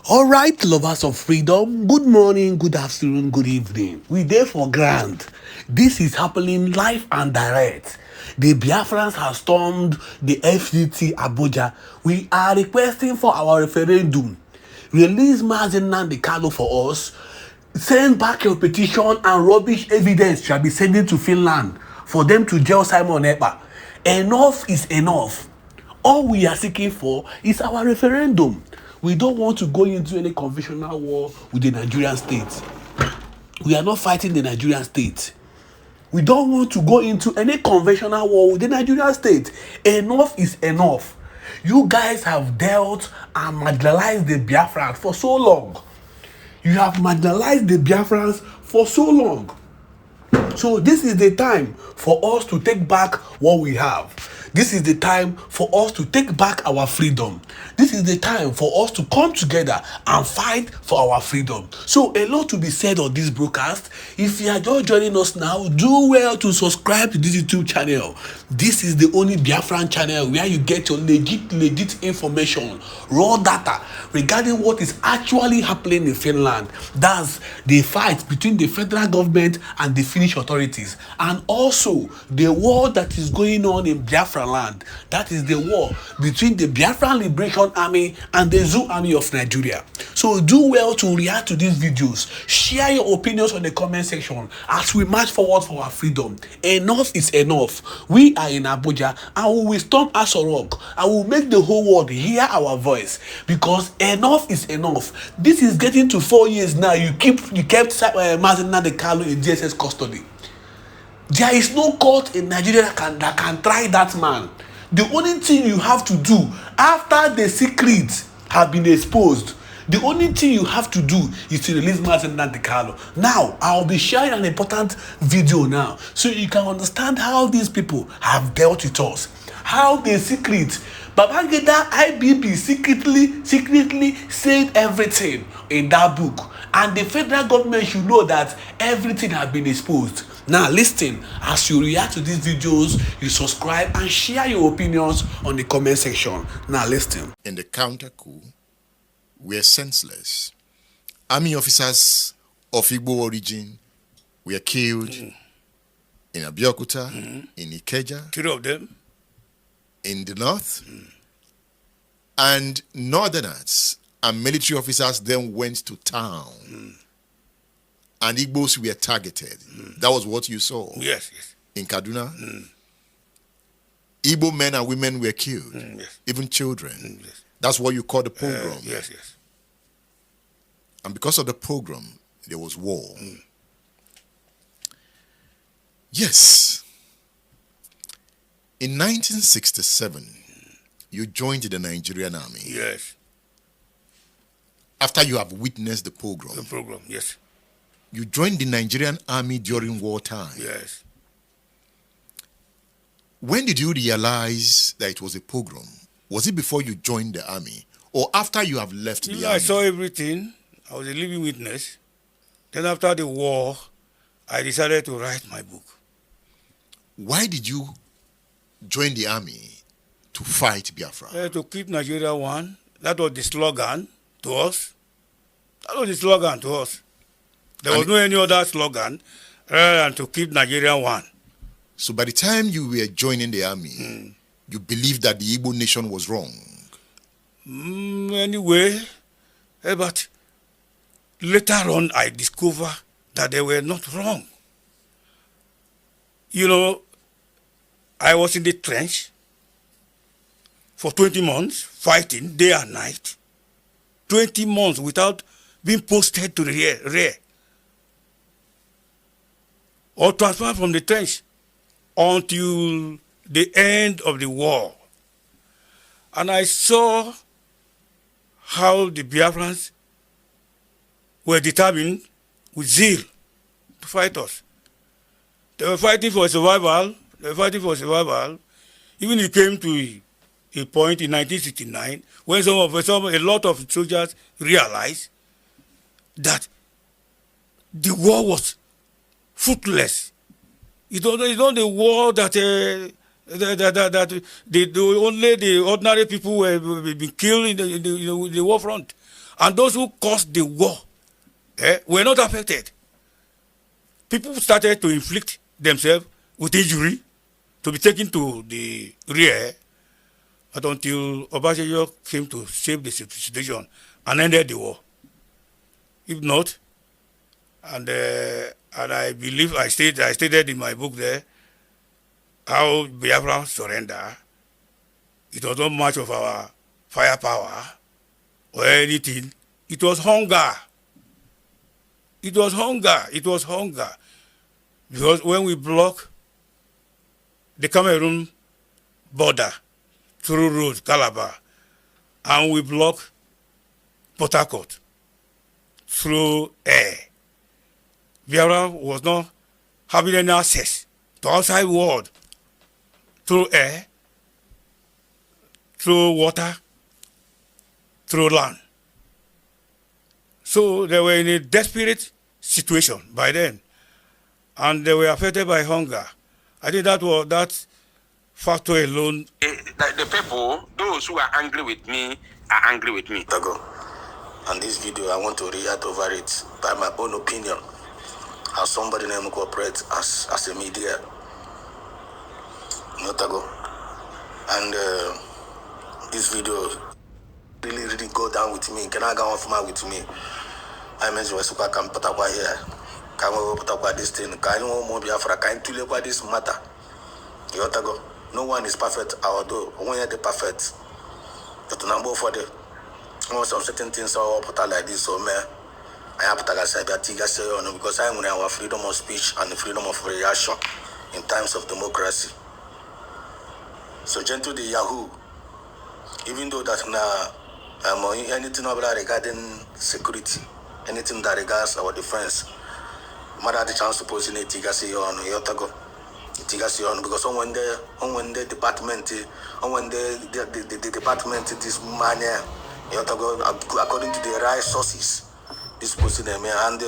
All right, lovers of freedom, good morning, good afternoon, good evening. We there for grand. This is happening live and direct. The Biafrans have stormed the FCT Abuja. We are requesting for our referendum. Release Mazi Kano for us. Send back your petition and rubbish evidence shall be sent to Finland for them to jail Simon Ekpa. Enough is enough. All we are seeking for is our referendum. We don't want to go into any conventional war with the Nigerian state. We are not fighting the Nigerian state. We don't want to go into any conventional war with the Nigerian state. Enough is enough. You guys have dealt and marginalized the Biafrans for so long. You have marginalized the Biafrans for so long. So this is the time for us to take back what we have. This is the time for us to take back our freedom. This is the time for us to come together and fight for our freedom. So a lot to be said on this broadcast. If you are just joining us now, do well to subscribe to this YouTube channel. This is the only Biafran channel where you get your legit information, raw data regarding what is actually happening in Finland. That's the fight between the federal government and the Finnish authorities, and also the war that is going on in Biafra land. That is the war between the Biafran Liberation Army and the Zoo Army of Nigeria. So do well to react to these videos. Share your opinions on the comment section as we march forward for our freedom. Enough is enough. We are in Abuja and we will storm Aso Rock and we will make the whole world hear our voice, because enough is enough. This is getting to 4 years now. You kept Mazi Kano in DSS custody. There is no court in Nigeria that can try that man. The only thing you have to do after the secrets have been exposed, the only thing you have to do is to release Mazi Kano. Now, I'll be sharing an important video now so you can understand how these people have dealt with us. How the secret, Babangida IBB secretly said everything in that book. And the federal government should know that everything has been exposed. Now listen, as you react to these videos, you subscribe and share your opinions on the comment section. Now listen. In the counter coup, were senseless. Army officers of Igbo origin were killed in Abuja, in Ikeja, 3 of them in the north, and northerners and military officers then went to town. And Igbos were targeted. That was what you saw. Yes. In Kaduna. Igbo men and women were killed. Even children. Yes. That's what you call the pogrom. Yes. And because of the pogrom, there was war. Yes. In 1967, you joined the Nigerian army. Yes. After you have witnessed the pogrom. The program, yes. You joined the Nigerian army during wartime. Yes. When did you realize that it was a pogrom? Was it before you joined the army or after you have left the army? I saw everything. I was a living witness. Then after the war, I decided to write my book. Why did you join the army to fight Biafra? To keep Nigeria one. That was the slogan to us. That was the slogan to us. There was no any other slogan rather than to keep Nigeria one. So by the time you were joining the army, you believed that the Igbo nation was wrong? Anyway, but later on I discovered that they were not wrong. You know, I was in the trench for 20 months, fighting day and night. 20 months without being posted to the rear or transferred from the trench until the end of the war. And I saw how the Biafrans were determined with zeal to fight us. They were fighting for survival. Even it came to a point in 1969 when a lot of soldiers realized that the war was fruitless. It was not the war that only the ordinary people were being killed in the war front, and those who caused the war were not affected. People started to inflict themselves with injury to be taken to the rear, but until Obasanjo came to save the situation and ended the war. If not, and I believe I stated in my book there how Biafra surrender. It was not much of our firepower or anything. It was hunger. It was hunger. Because when we block the Cameroon border through road, Calabar, and we block Port Harcourt through air, Biafra was not having any access to outside world through air, through water, through land. So they were in a desperate situation by then, and they were affected by hunger. I think that factor alone. The people, those who are angry with me, are angry with me. And this video, I want to react over it by my own opinion, as somebody named cooperate as a media. And this video really go down with me. Can I go on for with me? I mentioned Wesuka can put up here. Can we put up this thing? Can you more Biafra? Can you look at this matter? Yotago. No one is perfect, although one is the perfect. But number for the some certain things are put out like this, so man. I have to say because I want our freedom of speech and the freedom of reaction in times of democracy. So gentle the Yahoo, even though that now anything regarding security, anything that regards our defense, matter the chance to post in a Tigasi on Yotago. Tigasi on because when the department the department this manner Yotago according to the right sources. This posting them and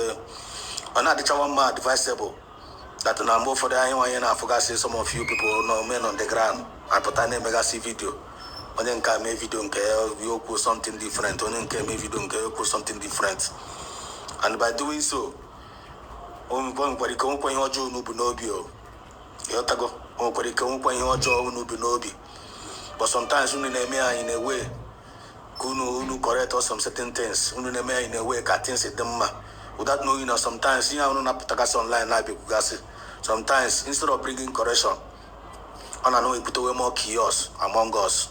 another chawama advisable that number for the I forgot say some of you people know men on the ground. I put a mega see video. When then can make video you put something different. When then can make video you put something different. And by doing so, but sometimes in a way Kunu correct us some certain things. In a way, things without knowing us sometimes you know not put online like sometimes instead of bringing correction, I know we put away more chaos among us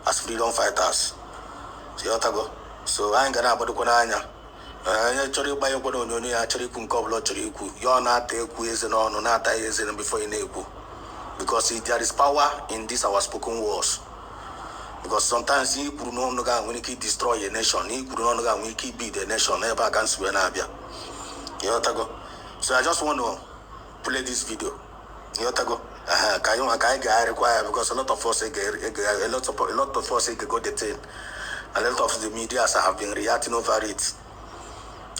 as freedom fighters. So I ain't gonna put the actually buy your body actually couldn't cover you're not take ways and on not before you know because there is power in this our spoken words. Because sometimes he could no longer when he destroy a nation, he could no longer when he beat the nation, never against Wenabia. So I just want to play this video. Can you require because a lot of us go detain. A lot of the media have been reacting over it.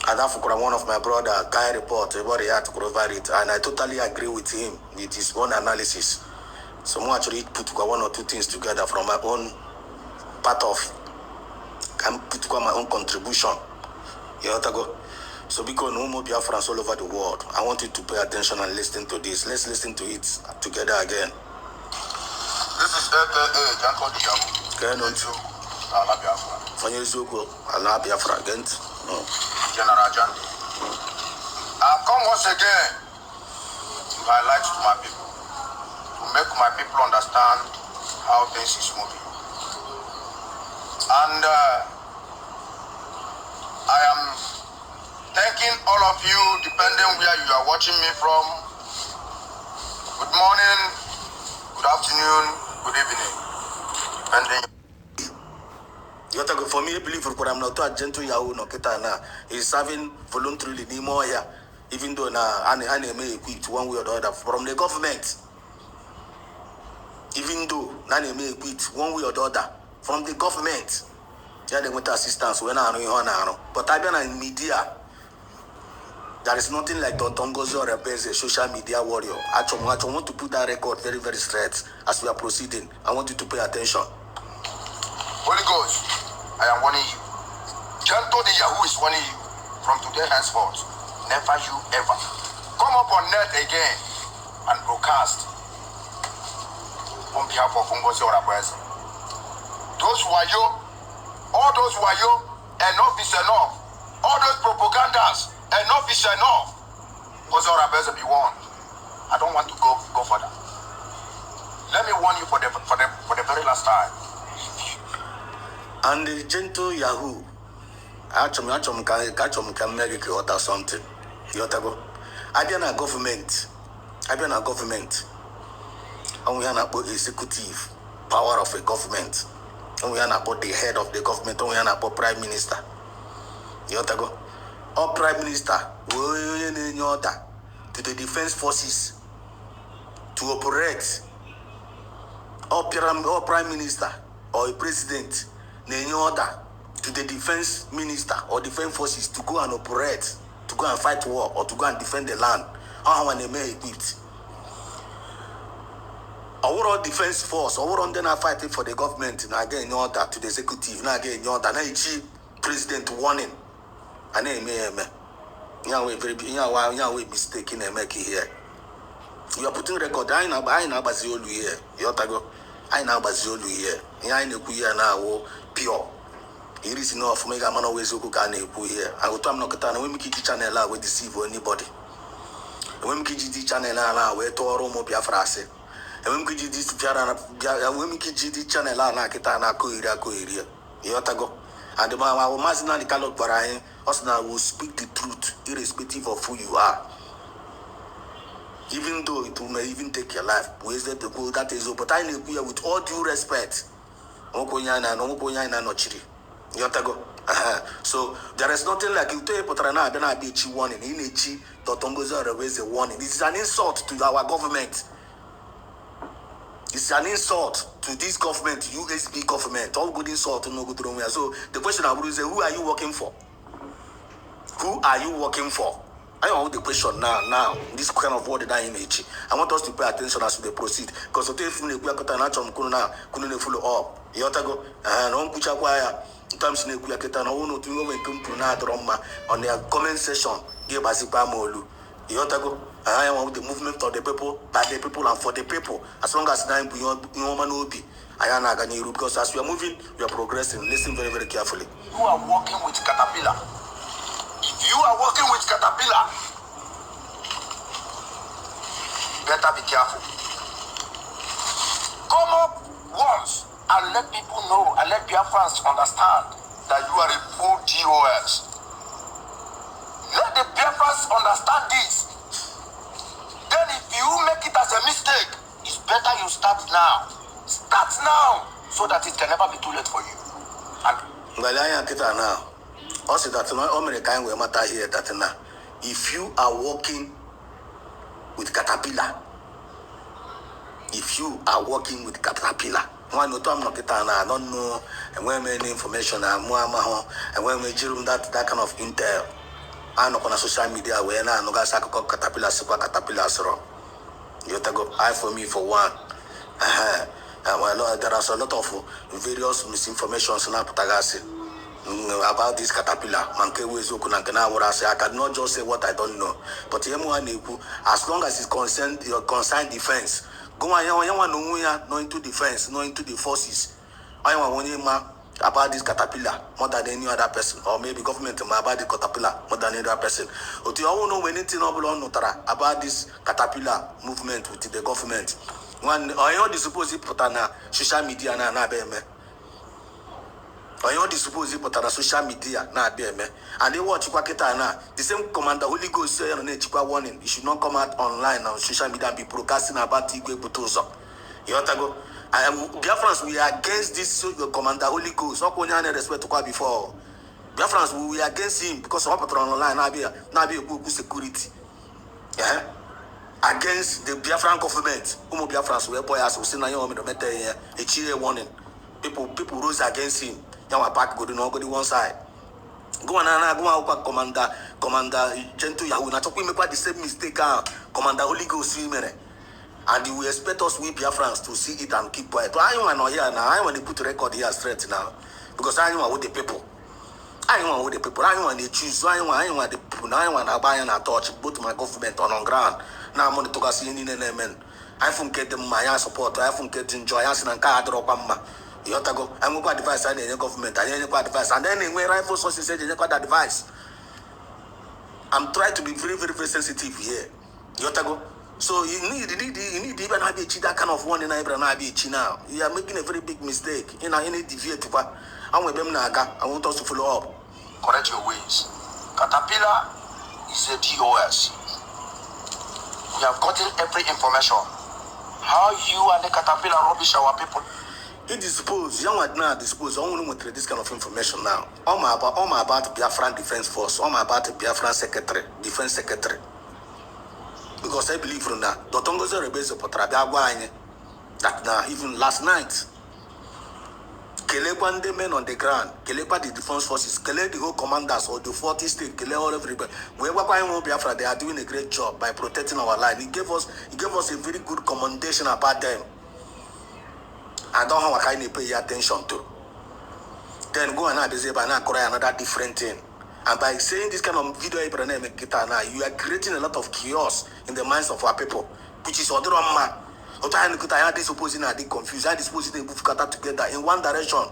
And that's one of my brother guy report about react over it, and I totally agree with him with his own analysis. So I actually put one or two things together from my own part of, can put my own contribution. You know, go. So because no more Biafrans all over the world, I want you to pay attention and listen to this. Let's listen to it together again. This is AKA Janko Diabu. Kanu'S. Allah Biafra again. General Jan. I've come once again to highlight to my people, to make my people understand how things is moving. And I am thanking all of you, depending where you are watching me from. Good morning, good afternoon, good evening, depending. For me, I believe for I'm not a gentle Yahoo no Ketana is serving voluntarily Nimoya, even though now may equipped one way or the other from the government. Even though Nani may equipped one way or the other from the government. Yeah, they want assistance when I know. But I've been in media. There is nothing like Tongozo or a social media warrior. Actually, I want to put that record very, very straight as we are proceeding. I want you to pay attention. Holy Ghost, I am warning you. Janto the Yahoo is warning you. From today henceforth, never you ever come up on net again and broadcast on behalf of Ungozi or Abuja. Those who are you, all those who are you, enough is enough. All those propagandas, enough is enough. Ungozi or Abuja be warned. I don't want to go further. Let me warn you for the very last time. And the gentle Yahoo, actually can make it or something. Yotago. I be a government. And we are about executive power of a government. And we are about the head of the government. And we are about prime minister. Yotago. Or prime minister, we in order to the defense forces to operate. Or prime minister or a president. In order to the defense minister or defense forces to go and operate, to go and fight war or to go and defend the land. How when they may equipped. Our defense force, our on then are fighting for the government now again in order to the executive, now again in order. Now chief president warning. And then we mistaken and make it here. You are putting record. I know Baziolu here. Yotago. I know Baziolu here. I know Kuya now. Pure. It is enough for me. I'm always here. I will tell you that when we keep the channel, I will deceive anybody. When we keep the channel, I will tell you Biafrans. When we keep this channel, I will Yotago. And the man will master the color Parahin, us now will speak the truth, irrespective of who you are. Even though it may even take your life, wasted to go that is over. But I know with all due respect. So there is nothing like you tell Potrana, then I be a warning. In a chi, Totongoza raise a warning. This is an insult to our government. It's an insult to this government, USB government. All good insult to no good wrong. So the question I would say, who are you working for? Who are you working for? I want the question now. This kind of word that I image. I want us to pay attention as we proceed. Because if we couldn't follow up, Yotago, and on Kuchakwaya, sometimes we get an own to on their comment section. Give us a Molu. Yotago, I want the movement of the people, by the people, and for the people. As long as I'm beyond I am Aganiru, because as we are moving, we are progressing. Listen very, very carefully. You are working with Caterpillar. If you are working with Caterpillar, better be careful. Come up once and let people know, and let Biafrans understand that you are a full GOS. Let the Biafrans understand this. Then if you make it as a mistake, it's better you start now. Start now, so that it can never be too late for you. And now. Also, that no American will matter here that now. If you are working with Caterpillar, if you are working with Caterpillar. One no time no kita na, I don't know, and when any information, and when we do that kind of intel, I know on social media where na no guys Caterpillar, Caterpillar so. You take go I for me for one. Well, there are a lot of various misinformations now about this Caterpillar. I cannot just say what I don't know. But as long as it's concerned defense, go on, no into defense, no into the forces. I want about this Caterpillar more than any other person, or maybe government about the Caterpillar more than any other person. But you all know anything about this Caterpillar movement with the government. One, I know the supposed put on social media na BM. I know the supposed put on social media na BM. And they watch na the same commander Holy Ghost say on a warning. You should not come out online on social media and be broadcasting about Igwe Butozo. You want to go? Biafrans, we are against this commander Holy Ghost. How can you respect to before? Biafrans, we are against him because of what online now be a good security. Yeah. Against the Biafran government. Biafrans we boy as we see now a cheer warning. People rose against him. Now our back go to one side. Go on commander Gentle Yahoo. Now we make the same mistake. Commander Holy Ghost and you expect us we Biafrans to see it and keep quiet. I want here now. I want to put record here straight now. Because I want with the people. I want with the people. I want to choose. I want the people. I want to buy and touch both my government on ground. Now I'm going to see any element. I from get them my support. I from get enjoy us and car drop amma. You have to go. I'm going to advise any government. I need advice. And then when rifle sources say they need advice. I'm trying to be very, very, very sensitive here. You have to go. So you need even have that kind of one in now. You are making a very big mistake. You know, any deviate. I want us to follow up. Correct your ways. Caterpillar is a DOS. We have gotten every information. How you and the Caterpillar rubbish our people. It dispose, young one now dispose. I want to this kind of information now. All my about Biafran Defense Force. All my about the Biafran Secretary, Defense Secretary. Because I believe from that. Dotongozo rebels of Potrabiagwine. That now, even last night, Kelekwa the men on the ground, Kelekwa the defense forces, Kele the whole commanders or the 40 state, Kele all everybody. Biafra, they are doing a great job by protecting our line. He gave us a very good commendation about them. I don't know what kind of pay attention to. Then go and another different thing. And by saying this kind of video, you are creating a lot of chaos in the minds of our people, which is other man. They supposing they confused. They supposing they move together in one direction,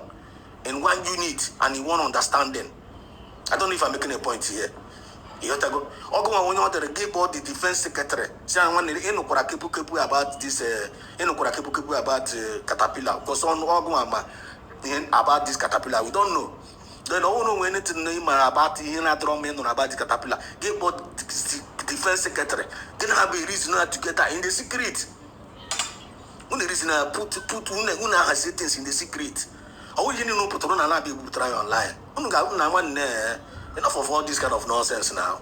in one unit, and in one understanding. I don't know if I'm making a point here. You have to go. When you want to give all the defense secretary, say I want to about this. About Caterpillar. Because on about this Caterpillar, we don't know. They don't know anything about about the Caterpillar. Give all the defense secretary. They don't have a reason together in the secret. When the reason put things in the secret. Or you know put on and be able to try online. Enough of all this kind of nonsense now.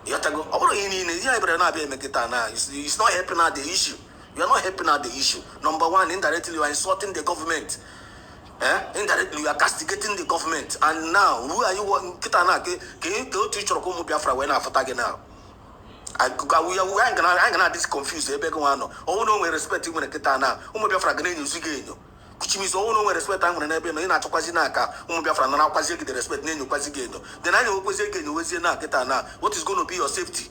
You have to go. It's not helping out the issue. You are not helping out the issue. Number one, indirectly you are insulting the government. Indirectly you are castigating the government. And now, who are you? Can you go to Chorokomo Biafra when I fought now? I ain't gonna this confused. Oh no, we respect you when I get now. Biafra gonna use again. Which means oh no, we respect I'm gonna be in a Tokazinaka. Biafra and now the respect name you then I know what is going to be your safety?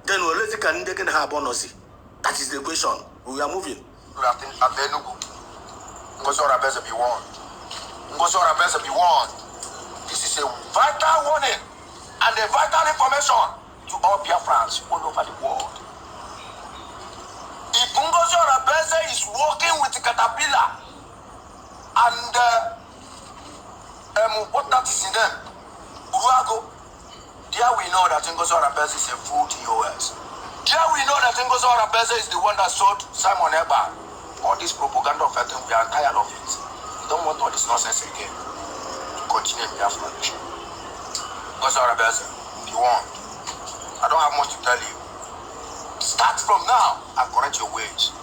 Then we'll let you can have bonus. That is the question. We are moving. This is a vital warning and a vital information to all Biafrans all over the world. If Ngozi Orabeze is working with the Caterpillar and what that is in them, Uruago, there we know that Ngozi Orabeze is a full DOS. There we know that Ngozi Orabeze is the one that sold Simon Eba. All this propaganda of it, we are tired of it. We don't want all this nonsense again to continue in Biafra nation. Ngozi Orabeze, be warned. I don't have much to tell you. Start from now and correct your ways.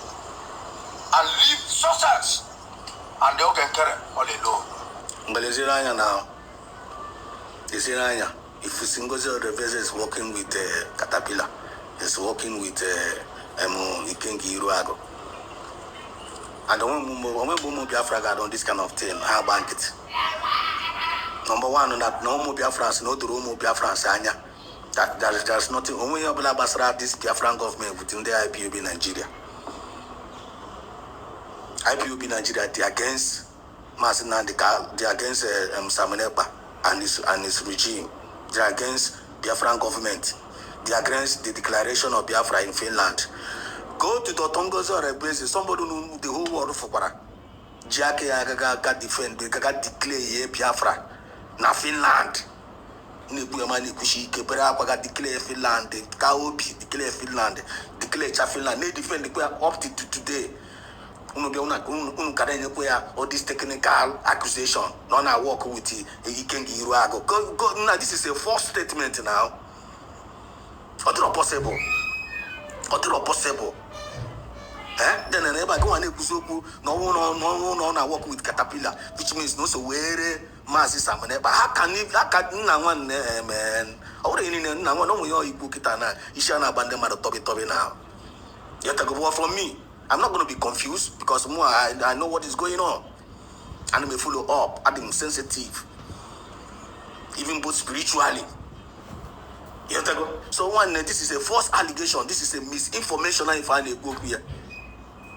and they can carry all alone. But is it now? Is it if you single the vessel is working with Caterpillar, is working with Ikengi Iruago. And when Biafra on this kind of thing, how bank it? Number one, that no more Biafrans, no to Romo Biafrans, Anya. That there's nothing. Only Basra, this Biafran government within the IPOB Nigeria. IPOB Nigeria, they against Masina, they against Samanepa and his regime. They against Biafran government. They against the declaration of Biafra in Finland. Go to the Tongozo or basis, somebody who the whole world for para. Jake got defend, they got declare Biafra. Na Finland. Nibuyamani Kushi, Kebra, declare Finland, Kaobi, declare Finland, declare Finland. They defend the up to today. All this technical accusation. None I work with Ikengi Iruago. Go, now this is a false statement now. Other possible. Other possible. Then I never go and no work with Caterpillar, which means no so where Mazi Samane. But how can one man? Already no you book it and Ishana Bandama Toby now. You have to go from me. I'm not going to be confused because more I know what is going on. And I may follow up. I'm sensitive. Even both spiritually. You have to go. So one, this is a false allegation. This is a misinformation if I go here.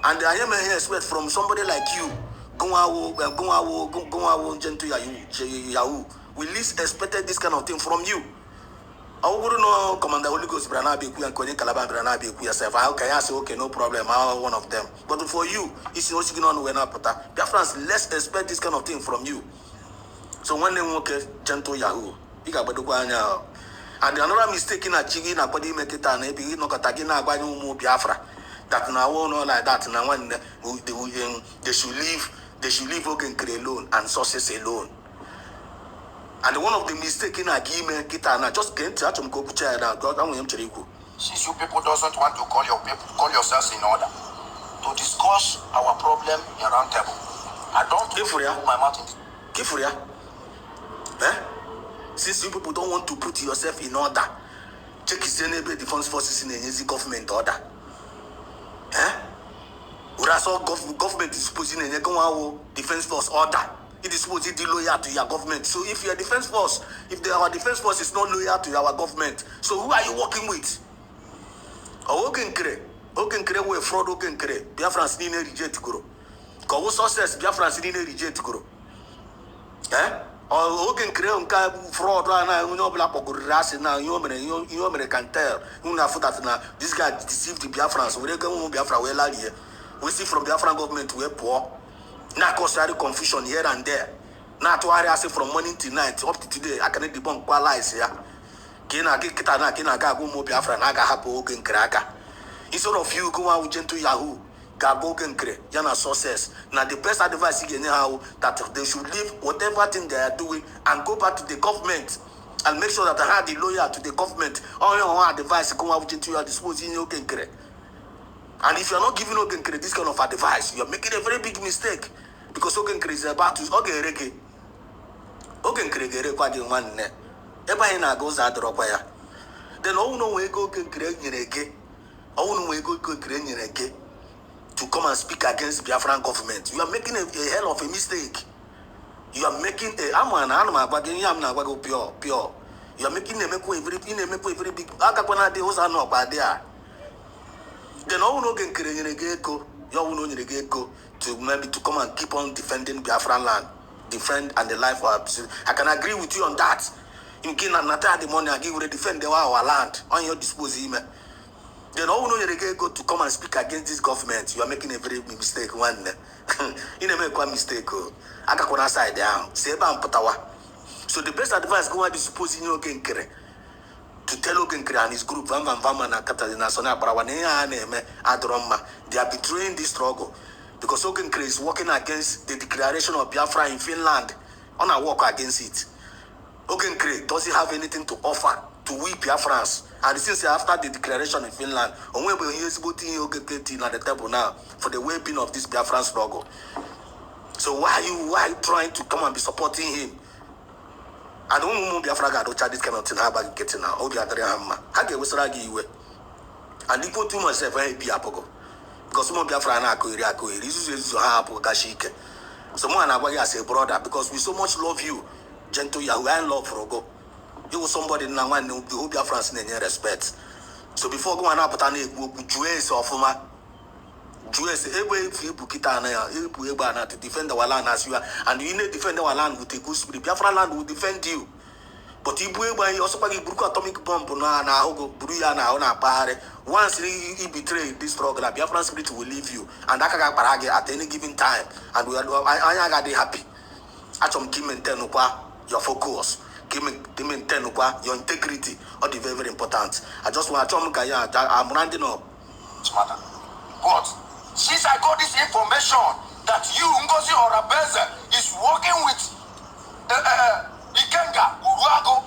And I am here sweat from somebody like you. Go out, gentle Yahoo. We least expected this kind of thing from you. I wouldn't know Commander Holy Ghost Branabi and Kony Calaban Branabi yourself. Okay, I say okay, no problem. I'm one of them. But for you, it's no signal when I put that. Biafrans, let's expect this kind of thing from you. So when they walk gentle Yahoo, you got to and another mistake in a chigi na body make it and maybe no katagina by no Biafra. That now no like that now when they should leave Ogen alone and sources alone. And one of the mistakes in a game kita na just get to atom go pucha na God and we chiriku. Since you people doesn't want to call yourselves in order to discuss our problem in round table. I don't put my mouth in Kifuria. Since you people don't want to put yourself in order, check his enable defense forces in the easy government order. Government is supposing a defense force order. It is supposed to be loyal to your government. So if your defense force, our defense force is not loyal to our government, so who are you working with? Ogen kre we fraud ogen kre. Biafrans ni reject guru. Ko success Biafrans ni reject guru. Ogen kre unka fraud na unyo black oguru ras na you can tell. Una for that na this guy deceived the Biafrans. We go Biafra we la here. We see from Biafran government we poor. Now cause confusion here and there. Now to worry say from morning to night up to today I can debunk kwa lies here. Kina ga go mo Biafra na ga hapo ogen kraka. Instead of you go out gentle Yahoo, ga go ogen kre, yana success. Now the best advice you how that they should leave whatever thing they are doing and go back to the government and make sure that they are the loyal to the government. All your advice go out gentle Yahoo disposing ogen kre. And if you're not giving Ogenkere this kind of advice, you're making a very big mistake. Because Ogenkere is about to Ogenkere kwa di nwanne. Eba ina goes out rokwaya. Then all no way go Ogenkere nyerege. All no way go Ogenkere nyerege to come and speak against Biafran government. You are making a hell of a mistake. You are making a pure. You are making a very big akakwana de hosa no ba there. Then all no get go, you go to maybe to come and keep on defending Biafran land, defend and the life of. I can agree with you on that. In Kenya, Nata the money I give you defend our land on your disposal. Then all no go to come and speak against this government. You are making a very big mistake. One, you never make one mistake. I can side down. Say about Potawa. So the best advice go and disposing you again. To tell Ogenkere and his group, they are betraying this struggle because Ogenkere is working against the declaration of Biafra in Finland. On a work against it. Ogenkere doesn't have anything to offer to we Biafrans. And since after the declaration in Finland, he is putting Ogenkere at the table now for the well-being of this Biafran struggle. So why are you trying to come and be supporting him? I don't know Biafra got to this kind of thing. How about getting now? Obi Adria Hamma. How can we start give you? And you put too much effort in Biapogo. Because some of Biafra na ko this is how Gashike. Someone I say brother, because we so much love you. Gentle Yahoo and love for go. You was somebody now one the Biafrans in respect. So before going up at any Jews or former Jews, every Bukita to defend our land as you are, and you need to defend our land with a good spirit. Biafra land will defend you. But if we also buy atomic bomb na Buruya na ona pare, once he betray this struggle, Biafran spirit will leave you. And that can parage at any given time. And we are I happy. Achom Kim and Tenukwa, your focus. Kim and Tenukwa, your integrity, all the very, very important. I just want to I'm rounding up. Smarter. But since I got this information that you, Ngozi Orabeze, is working with Ikenga, Uruago,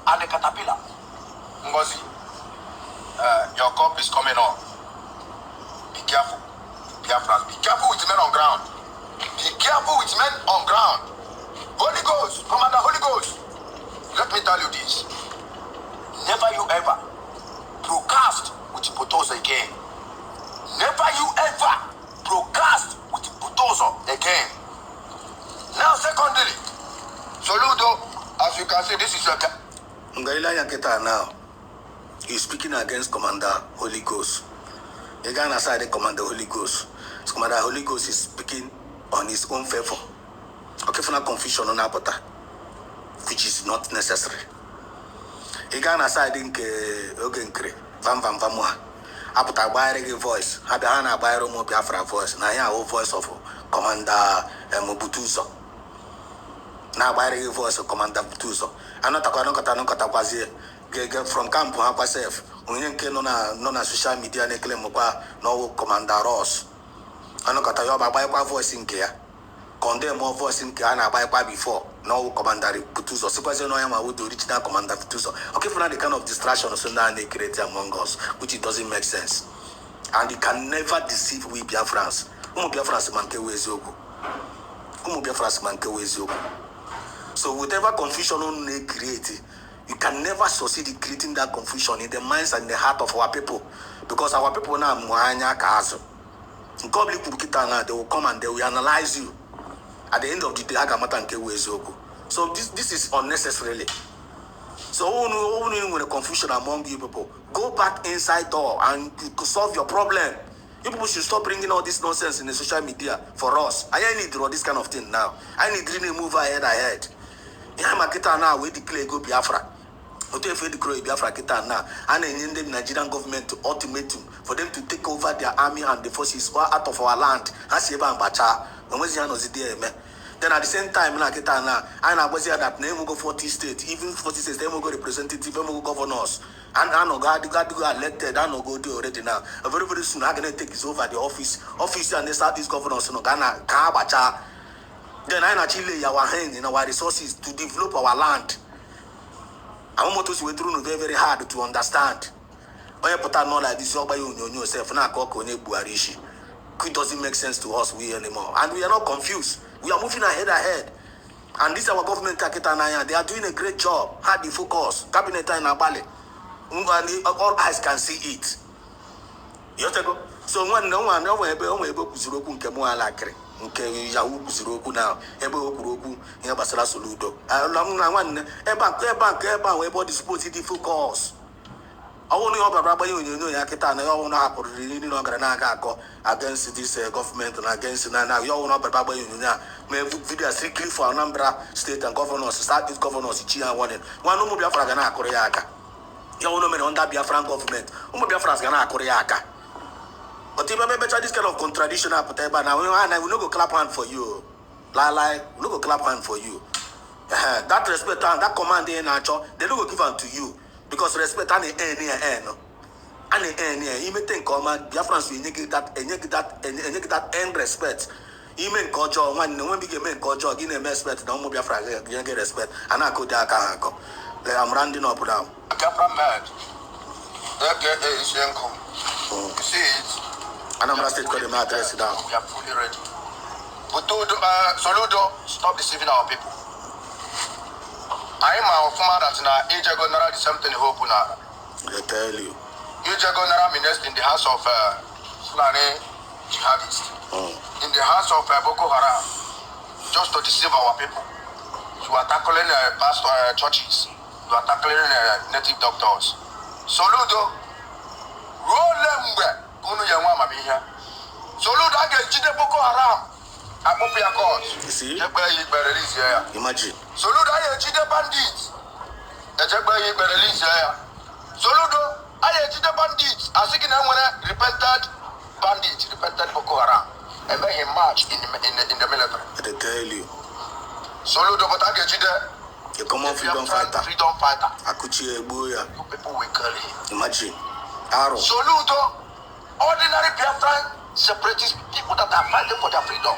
and the Caterpillar. Ngozi, your cup is coming on. Be careful. Biafrans, be careful with men on ground. Be careful with men on ground. Holy Ghost, Commander Holy Ghost, let me tell you this. Never you ever broadcast with Potoso again. Never you ever broadcast with Potoso again. Now, secondly, Soludo, as you can see, this is your Ngaila Yaketa now. He's speaking against Commander Holy Ghost. You can't aside the Commander Holy Ghost. So Commander Holy Ghost is speaking on his own favor. Okay, for no confusion on Abota, which is not necessary. You can't aside in Ogenkre, Vam Vamua. Abota Bayre voice, Habana Bayro Biafra voice, Naya voice of Commander Mobutuzo. Now Bayre voice of Commander Butuzo. I'm not a from camp herself. Unyenke nona social media nekle mokwa no Commander Ross. Anokata yo ba voice in care. Condemn more voice in care na ba before. No Commander Butuzo. Suppose no am with the original Commander Butuzo. Okay, for the kind of distraction so now they create among us, which it doesn't make sense. And it can never deceive we Biafrans. Biafrans manke wezogu. Biafrans manke wezogu. So whatever confusion on create, you can never succeed in creating that confusion in the minds and the heart of our people. Because our people now muanya kazo. They will come and they will analyze you. At the end of the day, so this is unnecessarily. So only when a confusion among you people, go back inside door and solve your problem. You people should stop bringing all this nonsense in the social media for us. I need all this kind of thing now. I need really move ahead. Now we declare go Biafra. What if we declare Biafra now? And in the Nigerian government to ultimatum for them to take over their army and the forces out of our land. Then at the same time, I was here that name will go 40 states, even 40 states, they will go representative, they will go governors. And I know God got elected, I know go do already now. Very, very soon, I'm going to take over the office and they start these governors, Ghana, Kabacha. Then I actually lay our hand in our resources to develop our land. I want to went through very, very hard to understand. When you put out more like this, yourself, it doesn't make sense to us anymore. And we are not confused. We are moving ahead. And this our government, they are doing a great job. Hard the focus. Cabinet in Abale. All eyes can see it. So when no one able to okay, Yahoo Kuzuroku now, Ebo Kuroku, Yabasara Soludo. One Eba, where disposed the focus. I only hope a rabbi, Yakita, and all not really no Granaka against this government and against now. You all know about Baba Union. May video strictly for a number of state and governors, start these governors, Chia wanted. One no Biafra Gana Koreaka. You all know on that Biafran government. Biafra Gana Koreaka. But if I better this kind of contradiction, now I will not go clap hand for you. Lie, we no go clap hand for you. That respect and that command they natural, they don't go give them to you. Because respect and the end. And the end, you may think command, Biafrans will negate that end respect. You may culture, when we get men culture, give them respect, no more Biafra, you get respect. And I go there, I'm rounding up now. Biafra mad. That get is young. You see it? And I'm going to take the address down. We are fully ready. Soludo, stop deceiving our people. I am a former that in our age ago, the same thing hope now. I tell you. Age ago, minister in the house of Fulani jihadists, in the house of Boko Haram, just to deceive our people. You are tackling pastor churches. You are tackling native doctors. Soludo, roll them back. Kunu yangwa mamiya. Soludo against Boko Haram. Apopia cause. You see? Imagine. Soludo against the bandits. Soludo against the bandits. As if repented bandits, repented Boko Haram, and made him march in the military. I tell you. Soludo, but I get you there. You come on, freedom fighter. Freedom fighter. Akuchi Abuja. You people will kill him. Imagine. Arrow. Soludo, ordinary Biafran separatist people that are fighting for their freedom.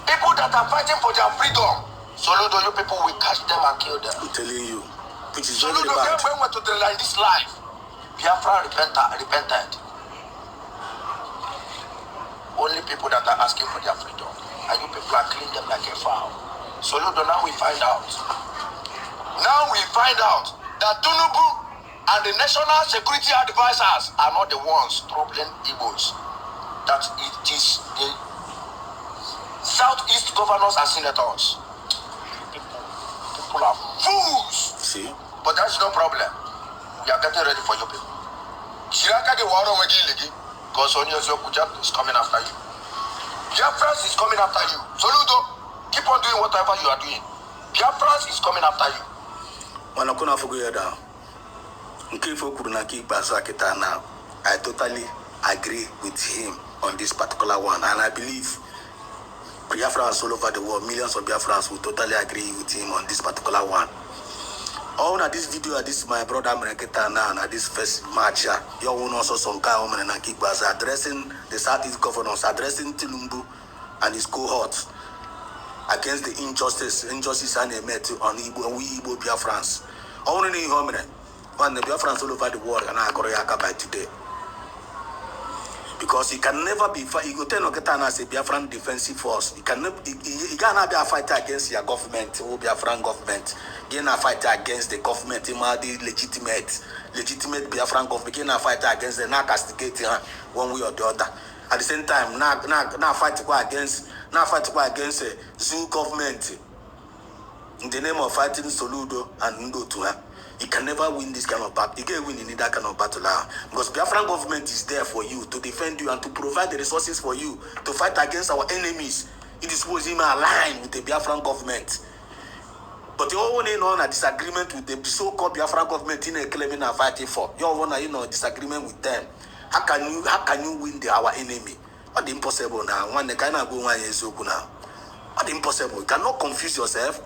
People that are fighting for their freedom. Soludo, you people will catch them and kill them. I'm telling you. Which is very Soludo, bad. when we went to the line this life, Biafra repented. Only people that are asking for their freedom. And you people are killing them like a fowl. Soludo, now we find out. Now we find out that Tinubu and the national security advisors are not the ones troubling Igbos. That it is the Southeast governors and senators. People are fools. See? But that's no problem. We are getting ready for you people. Shiraka the war over the because Onyo Kujat is coming after you. Biafrans is coming after you. Soludo, keep on doing whatever you are doing. Biafrans is coming after you. Wanakuna Fuguyada. Nkifo Kurunaki Basakita now. I totally agree with him on this particular one. And I believe Biafrans all over the world, millions of Biafrans will totally agree with him on this particular one. All na this video, this my brother Americana now, na this first match, you will also some guy and Kikbas addressing the Southeast governors, addressing Tinubu and his cohorts against the injustice and they met on Igbo Biafrans. Only in when the Biafrans all over the world and I Koreaka by today. Because he can never be you go tell Oketana as a Biafran defensive force. He cannot be a fighter against your government or Biafran government. He cannot fight against the government, the legitimate Biafran government. He cannot fight against the not castigating one way or the other. At the same time, now fight against the Zoo government in the name of fighting Soludo and Ndo to her. He can never win this kind of battle. He can't win in that kind of battle now. Because Biafran government is there for you, to defend you and to provide the resources for you, to fight against our enemies. It is supposed to be aligned with the Biafran government. But you all want to know a disagreement with the so-called Biafran government in a claiming and fighting for. You all want to disagreement with them. How can you win our enemy? What impossible now? One the kind of go one is now. What impossible? You cannot confuse yourself.